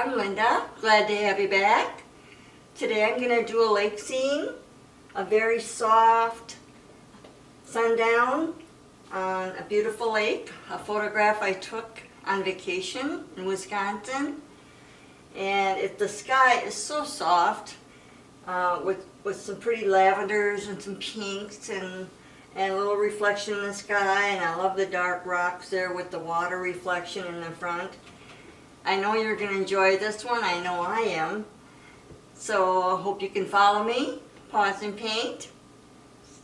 I'm Linda. Glad to have you back. Today I'm going to do a lake scene, a very soft sundown on a beautiful lake, a photograph I took on vacation in Wisconsin. And the sky is so soft with some pretty lavenders and some pinks and a little reflection in the sky, and I love the dark rocks there with the water reflection in the front. I know you're going to enjoy this one. I know I am. So I hope you can follow me, pause and paint.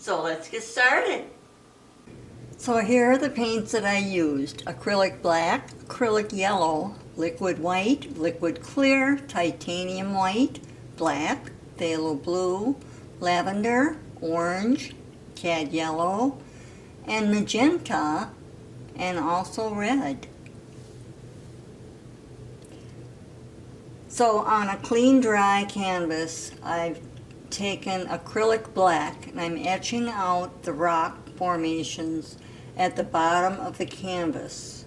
So let's get started. So here are the paints that I used. Acrylic black, acrylic yellow, liquid white, liquid clear, titanium white, black, phthalo blue, lavender, orange, cad yellow, and magenta, and also red. So on a clean dry canvas, I've taken acrylic black and I'm etching out the rock formations at the bottom of the canvas.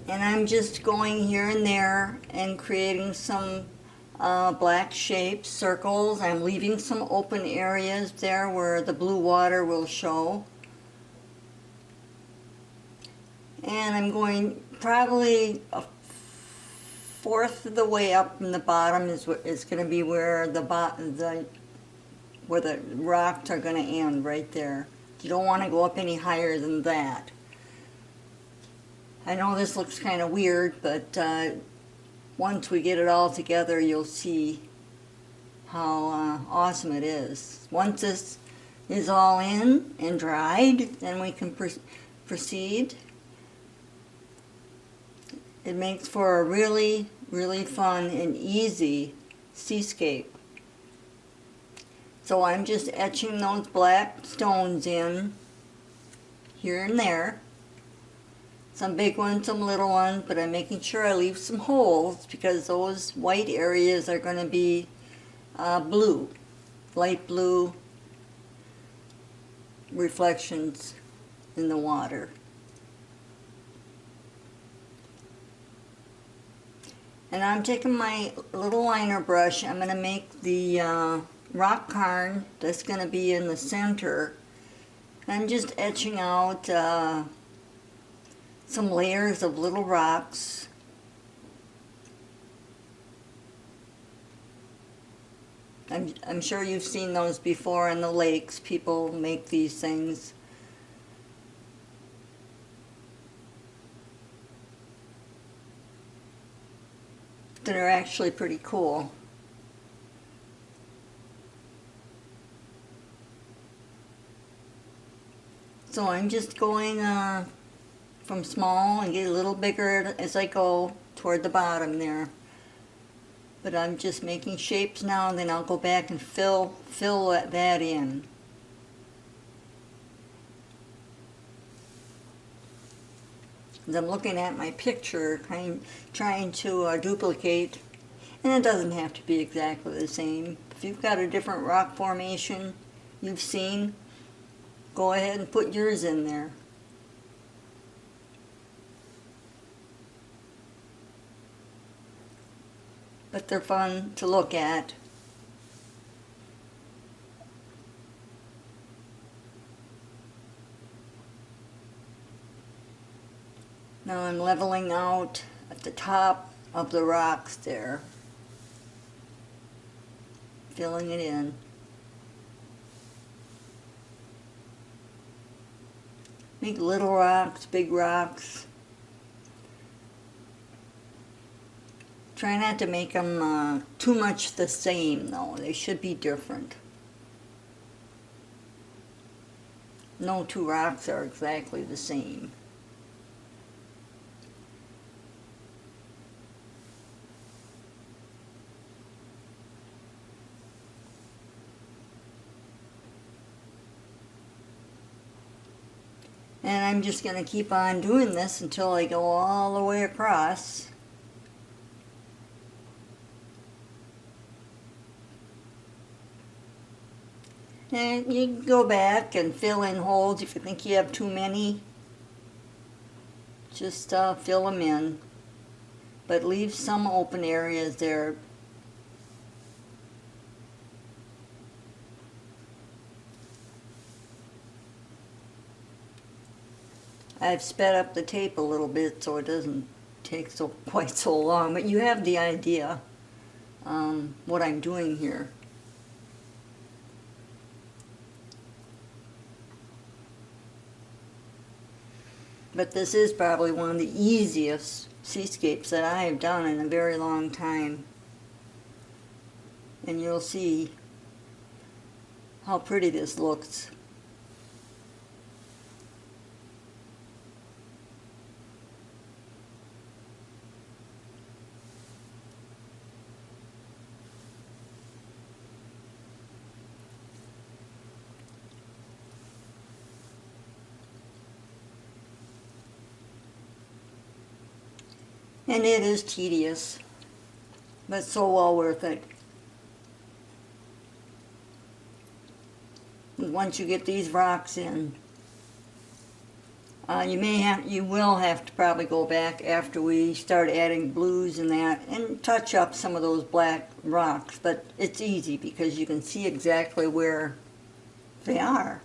And I'm just going here and there and creating some black shapes, circles. I'm leaving some open areas there where the blue water will show. And I'm going probably a fourth of the way up from the bottom is going to be where the rocks are going to end, right there. You don't want to go up any higher than that. I know this looks kind of weird, but once we get it all together, you'll see how awesome it is. Once this is all in and dried, then we can proceed. It makes for a really, really fun and easy seascape. So I'm just etching those black stones in here and there. Some big ones, some little ones, but I'm making sure I leave some holes because those white areas are going to be blue, light blue reflections in the water. And I'm taking my little liner brush. I'm going to make the rock cairn that's going to be in the center. I'm just etching out some layers of little rocks. I'm sure you've seen those before in the lakes. People make these things. That are actually pretty cool. So I'm just going from small and get a little bigger as I go toward the bottom there. But I'm just making shapes now, and then I'll go back and fill that in. As I'm looking at my picture, trying to duplicate, and it doesn't have to be exactly the same. If you've got a different rock formation you've seen, go ahead and put yours in there. But they're fun to look at. Now I'm leveling out at the top of the rocks there, filling it in. Make little rocks, big rocks. Try not to make them too much the same though. They should be different. No two rocks are exactly the same. And I'm just going to keep on doing this until I go all the way across. And you can go back and fill in holes if you think you have too many. Just fill them in. but leave some open areas there. I've sped up the tape a little bit so it doesn't take quite so long, but you have the idea what I'm doing here. But this is probably one of the easiest seascapes that I have done in a very long time. And you'll see how pretty this looks. And it is tedious, but so well worth it. Once you get these rocks in, you will have to probably go back after we start adding blues and that and touch up some of those black rocks, but it's easy because you can see exactly where they are.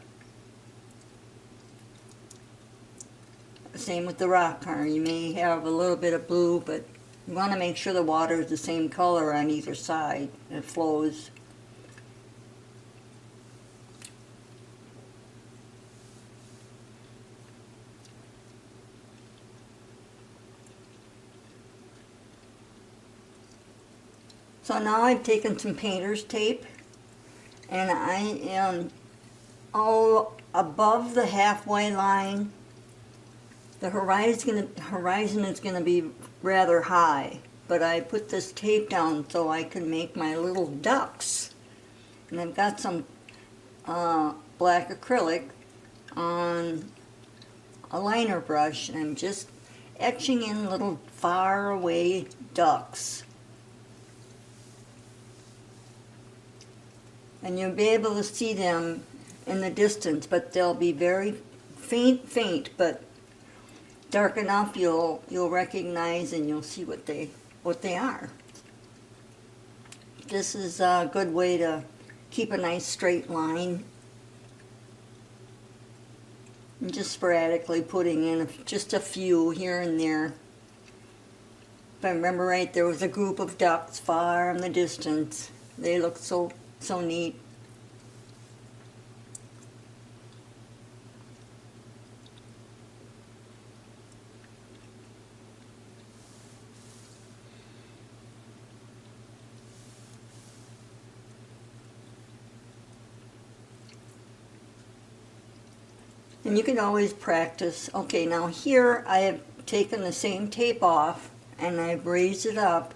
Same with the rock color. You may have a little bit of blue, but you want to make sure the water is the same color on either side. It flows. So now I've taken some painter's tape and I am above the halfway line. The horizon is going to be rather high, but I put this tape down so I can make my little ducks. And I've got some black acrylic on a liner brush, and I'm just etching in little far away ducks. And you'll be able to see them in the distance, but they'll be very faint, but dark enough you'll recognize and you'll see what they are. This is a good way to keep a nice straight line. And just sporadically putting in just a few here and there. If I remember right, there was a group of ducks far in the distance. They looked so neat. And you can always practice. Okay, now here I have taken the same tape off and I've raised it up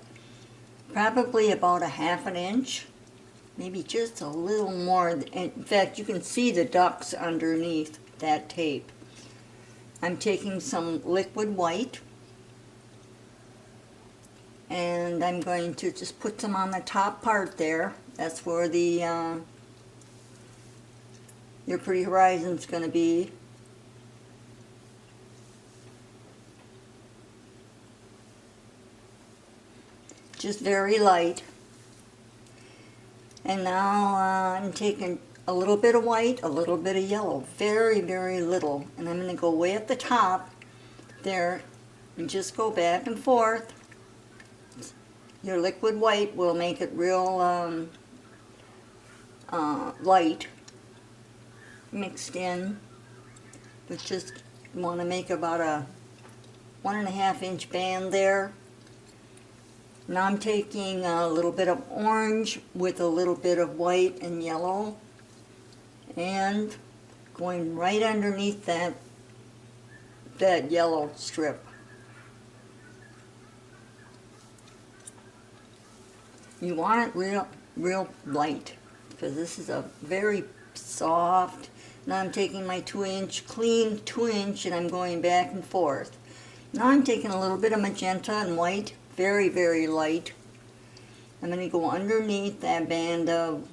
probably about 1/2 inch, maybe just a little more. In fact, you can see the ducks underneath that tape. I'm taking some liquid white and I'm going to just put some on the top part there. That's where the your pretty horizon's going to be. Just very light. And now I'm taking a little bit of white, a little bit of yellow, very, very little. And I'm going to go way at the top there and just go back and forth. Your liquid white will make it real light mixed in. But just want to make about a 1.5 inch band there. Now I'm taking a little bit of orange with a little bit of white and yellow and going right underneath that yellow strip. You want it real light because this is a very soft. Now I'm taking my 2-inch, clean 2-inch, and I'm going back and forth. Now I'm taking a little bit of magenta and white, very, very light. I'm going to go underneath that band of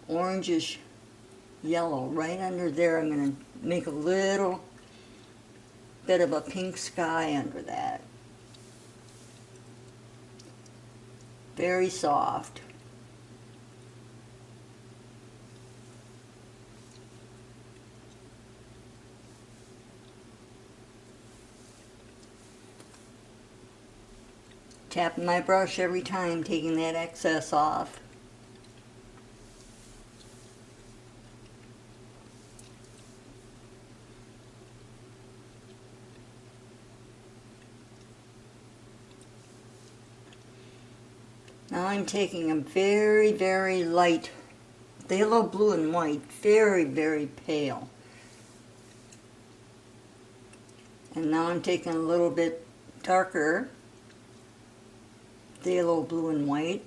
orangish yellow, right under there. I'm going to make a little bit of a pink sky under that. very soft. Tapping my brush every time, taking that excess off. Now I'm taking a very, very light phthalo blue and white, very, very pale. And now I'm taking a little bit darker phthalo blue and white,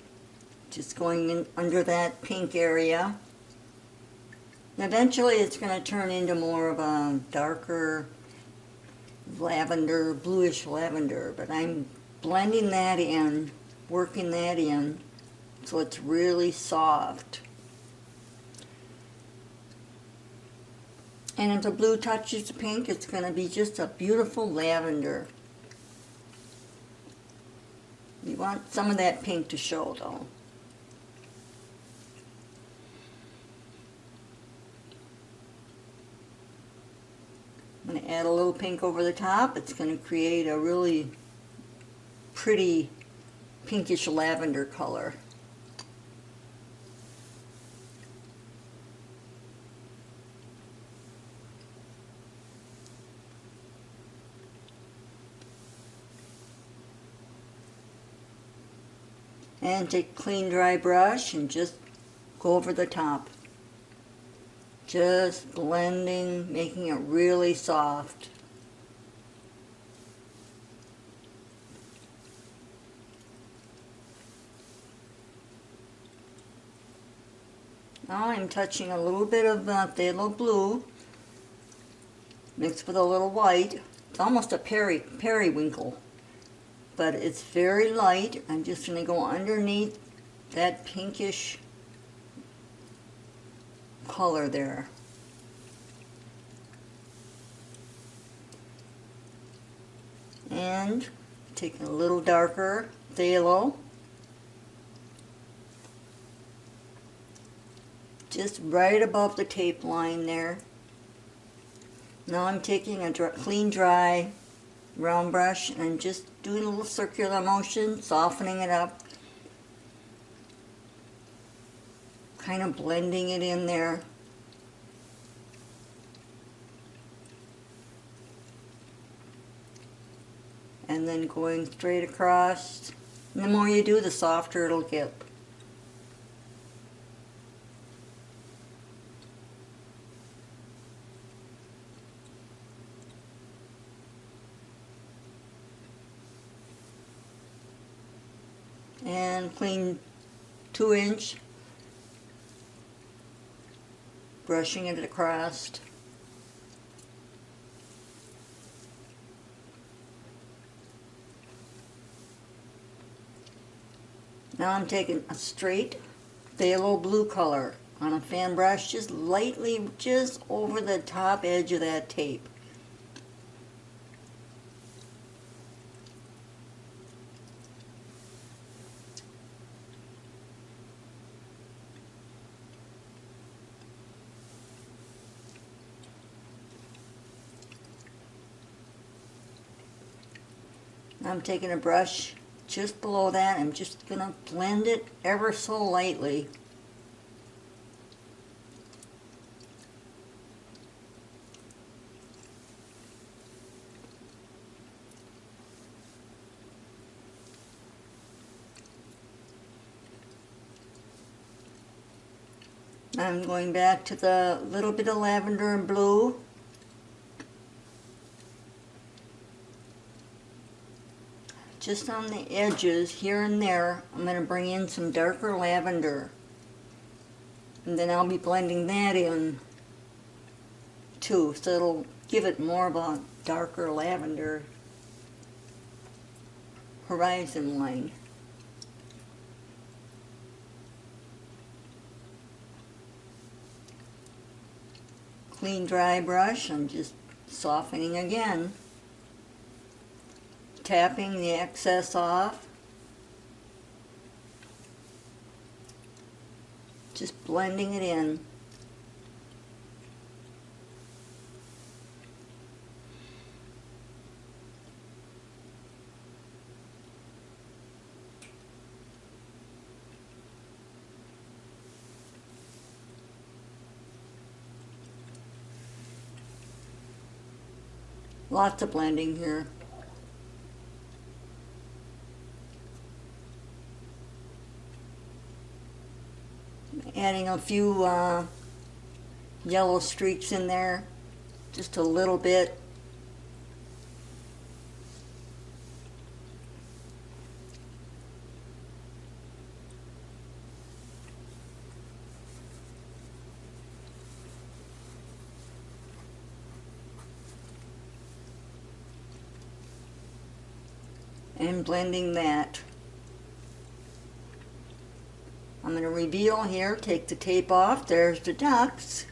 just going in under that pink area. And eventually it's going to turn into more of a darker lavender, bluish lavender, but I'm blending that in, working that in so it's really soft. And if the blue touches the pink, it's going to be just a beautiful lavender. You want some of that pink to show though. I'm going to add a little pink over the top. It's going to create a really pretty pinkish lavender color. And take a clean dry brush and just go over the top. Just blending, making it really soft. Now I'm touching a little bit of phthalo blue mixed with a little white. It's almost a periwinkle, but it's very light. I'm just going to go underneath that pinkish color there. And taking a little darker phthalo, just right above the tape line there. Now I'm taking a clean dry round brush and I'm just doing a little circular motion, softening it up, kind of blending it in there. And then going straight across. And the more you do, the softer it'll get. And clean 2-inch, brushing it across. Now I'm taking a straight phthalo blue color on a fan brush, just lightly, just over the top edge of that tape. Now I'm taking a brush just below that. I'm just going to blend it ever so lightly. I'm going back to the little bit of lavender and blue. Just on the edges, here and there, I'm going to bring in some darker lavender. And then I'll be blending that in too, so it'll give it more of a darker lavender horizon line. Clean dry brush, I'm just softening again. Tapping the excess off. Just blending it in. Lots of blending here. Adding a few yellow streaks in there, just a little bit. And blending that. I'm going to reveal here, take the tape off, there's the ducks.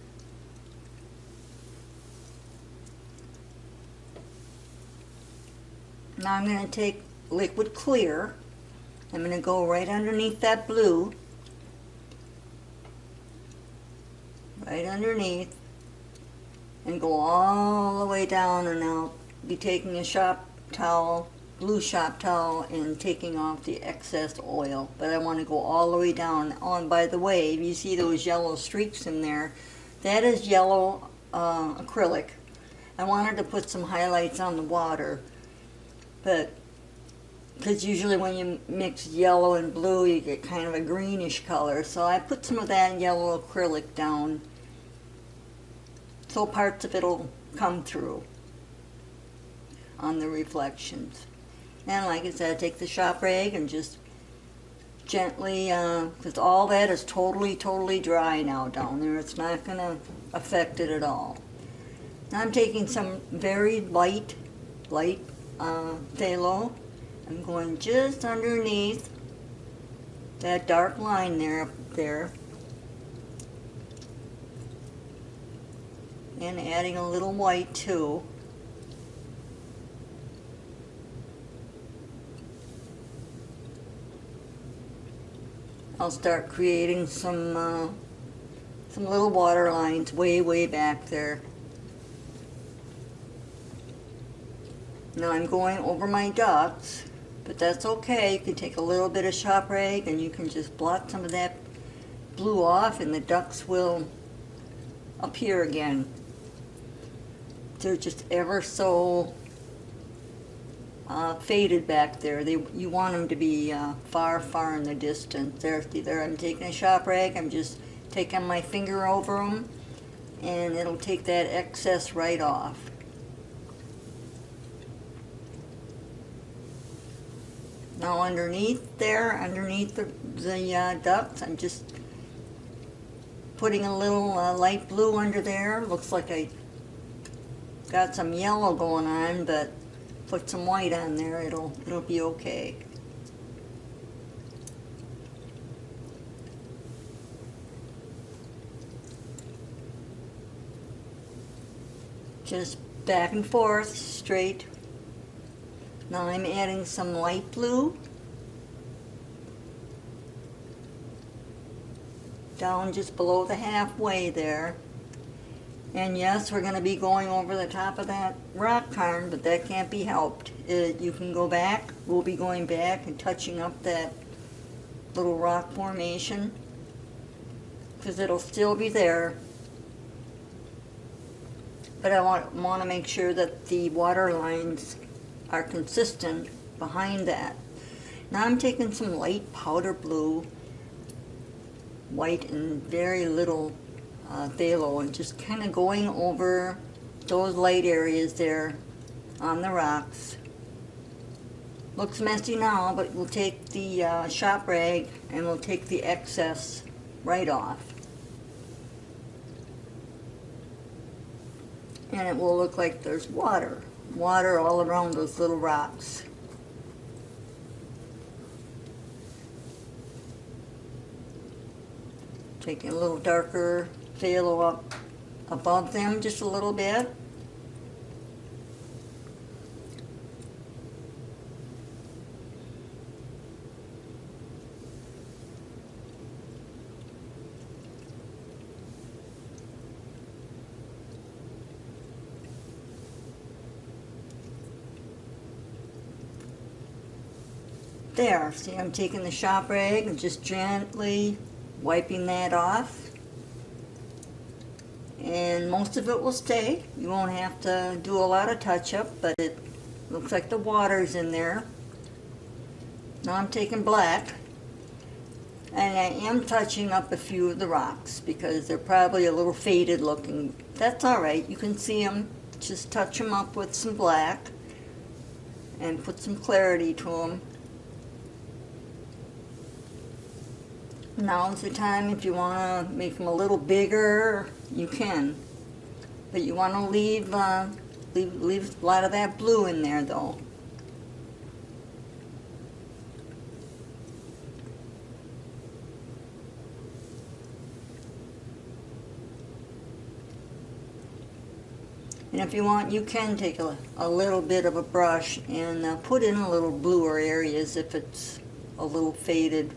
Now I'm going to take liquid clear, I'm going to go right underneath that blue, right underneath, and go all the way down, and I'll be taking a shop towel, blue shop towel, and taking off the excess oil. But I want to go all the way down. Oh, and by the way, if you see those yellow streaks in there, that is yellow acrylic. I wanted to put some highlights on the water, but because usually when you mix yellow and blue you get kind of a greenish color, so I put some of that yellow acrylic down so parts of it will come through on the reflections. And like I said, take the shop rag and just gently, because all that is totally dry now down there. It's not going to affect it at all. Now I'm taking some very light phthalo. I'm going just underneath that dark line there, up there, and adding a little white too. I'll start creating some little water lines way back there. Now I'm going over my ducks, but that's okay. You can take a little bit of shop rag and you can just blot some of that blue off and the ducks will appear again. They're just ever so faded back there. You want them to be far in the distance. There I'm taking a shop rag, I'm just taking my finger over them and it'll take that excess right off. Now underneath the ducks, I'm just putting a little light blue under there. Looks like I got some yellow going on, but put some white on there, it'll be okay. Just back and forth, straight. Now I'm adding some light blue down just below the halfway there. And yes, we're going to be going over the top of that rock cairn, but that can't be helped. You can go back, we'll be going back and touching up that little rock formation, because it'll still be there. But I want to make sure that the water lines are consistent behind that. Now I'm taking some light powder blue, white and very little phthalo, and just kind of going over those light areas there on the rocks. Looks messy now, but we'll take the shop rag and we'll take the excess right off. And it will look like there's water all around those little rocks. Taking a little darker phthalo up above them just a little bit. There, see, I'm taking the shop rag and just gently wiping that off. And most of it will stay. You won't have to do a lot of touch-up, but it looks like the water's in there. Now I'm taking black, and I am touching up a few of the rocks because they're probably a little faded looking. That's alright, you can see them. Just touch them up with some black and put some clarity to them. Now's the time if you want to make them a little bigger, you can. But you want to leave a lot of that blue in there though. And if you want, you can take a little bit of a brush and put in a little bluer areas if it's a little faded.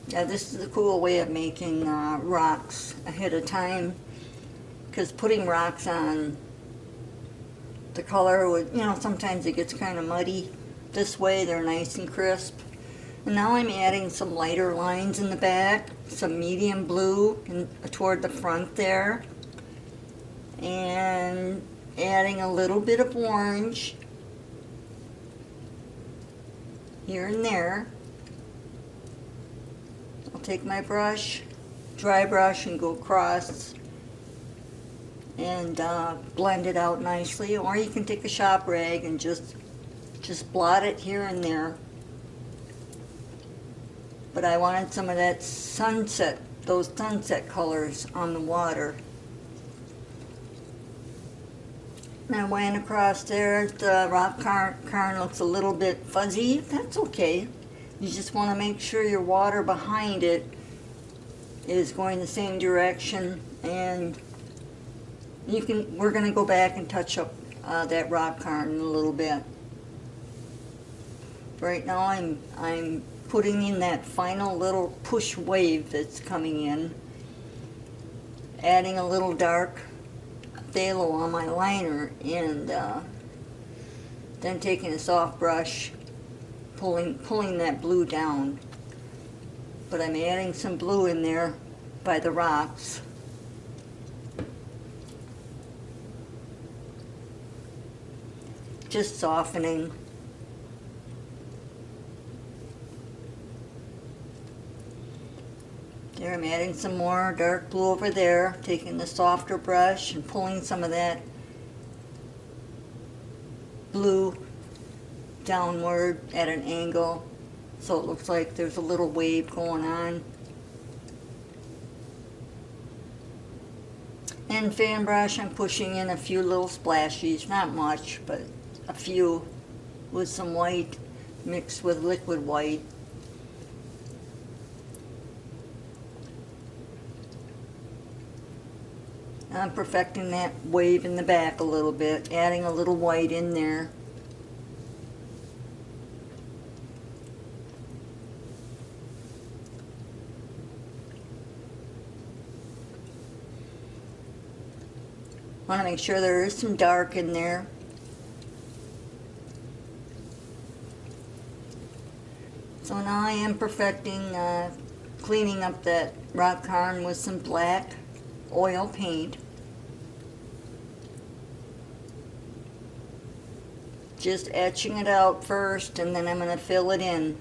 Yeah, this is a cool way of making rocks ahead of time, because putting rocks on the color would, sometimes it gets kind of muddy. This way they're nice and crisp. And now I'm adding some lighter lines in the back, some medium blue toward the front there, and adding a little bit of orange here and there. I'll take my brush, dry brush, and go across and blend it out nicely. Or you can take a shop rag and just blot it here and there. But I wanted some of that sunset, those sunset colors on the water. And I went across there. The rock cairn looks a little bit fuzzy. That's okay. You just want to make sure your water behind it is going the same direction, and we're going to go back and touch up that rock cairn in a little bit. Right now I'm putting in that final little push wave that's coming in, adding a little dark phthalo on my liner, and then taking a soft brush, pulling that blue down. But I'm adding some blue in there by the rocks. Just softening. There, I'm adding some more dark blue over there, taking the softer brush and pulling some of that blue downward at an angle so it looks like there's a little wave going on. And fan brush, I'm pushing in a few little splashes, not much, but a few, with some white mixed with liquid white. I'm perfecting that wave in the back a little bit, adding a little white in there. Want to make sure there is some dark in there. So now I am perfecting, cleaning up that rock cairn with some black oil paint. Just etching it out first, and then I'm going to fill it in.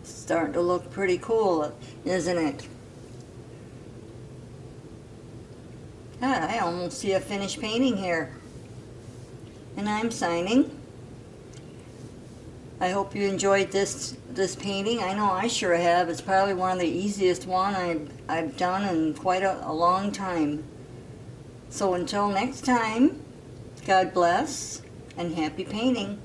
Starting to look pretty cool, isn't it? God, I almost see a finished painting here. And I'm signing I hope you enjoyed this painting. I know I sure have. It's probably one of the easiest one I've done in quite a long time. So until next time, God bless and happy painting.